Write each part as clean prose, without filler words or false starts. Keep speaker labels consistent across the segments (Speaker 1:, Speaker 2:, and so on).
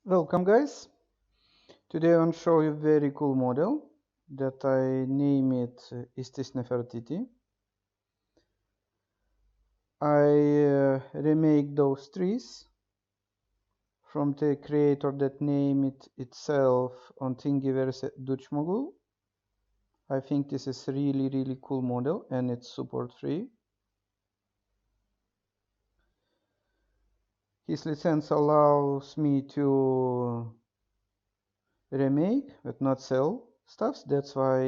Speaker 1: Welcome guys. Today I want to show you a very cool model that I name it Is this Nefertiti. I remake those trees from the creator that named it itself on Thingiverse Dutch Mogul. I think this is really cool model and it's support free. His license allows me to remake but not sell stuffs. That's why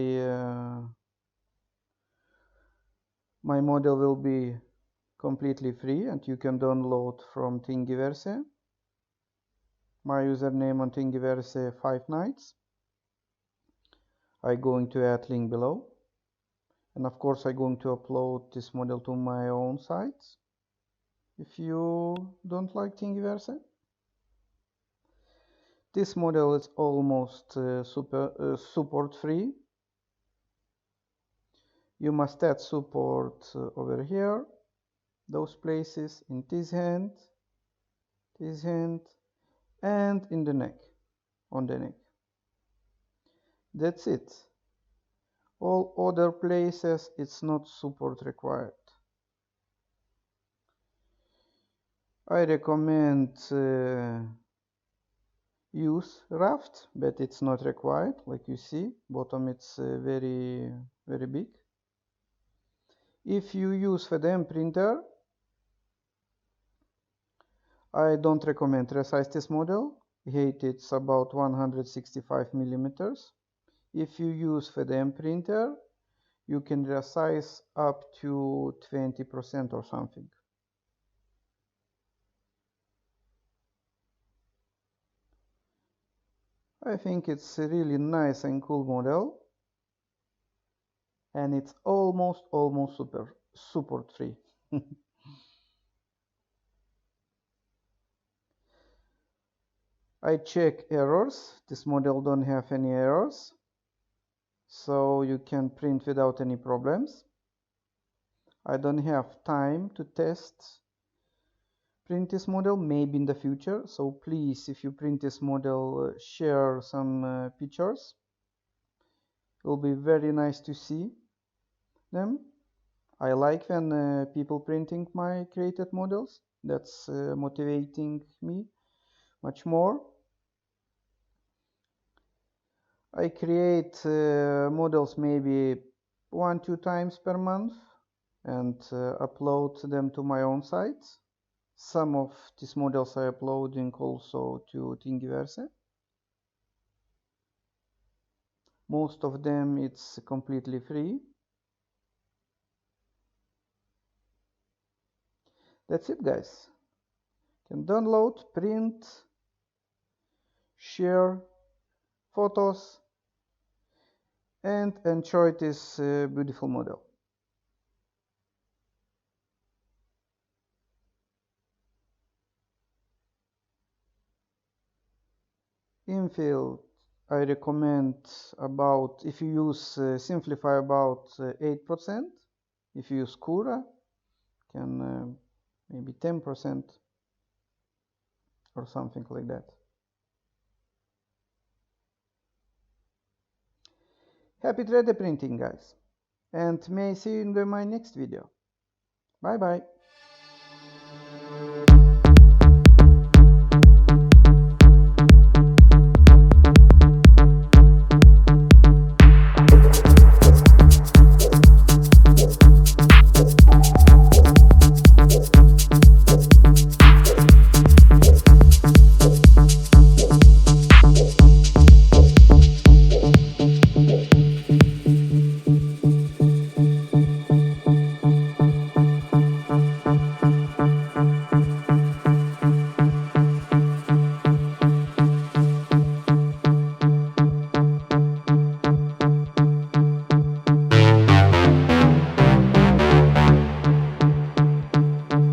Speaker 1: my model will be completely free and you can download from Thingiverse. My username on Thingiverse 5nights. I'm going to add link below. And of course I'm going to upload this model to my own sites. If you don't like Thingiverse. This model is almost support free. You must add support over here. Those places in this hand, and in the neck, on the neck. That's it. All other places it's not support required. I recommend use raft, but it's not required. Like you see, bottom it's very big. If you use FDM printer, I don't recommend resize this model. Height it's about 165 millimeters. If you use FDM printer, you can resize up to 20% or something. I think it's a really nice and cool model, and it's almost support free. I check errors. This model don't have any errors, so you can print without any problems. I don't have time to print this model, maybe in the future, so please, if you print this model, share some pictures. It will be very nice to see them. I like when people printing my created models. That's motivating me much more. I create models maybe 1-2 times per month and upload them to my own sites. Some of these models I uploading also to Thingiverse. Most of them it's completely free. That's it guys. You can download, print, share photos and enjoy this beautiful model. Infill I recommend about, if you use Simplify, about 8%. If you use Cura, can maybe 10% or something like that. Happy 3D printing guys, and may see you in my next video. Bye bye.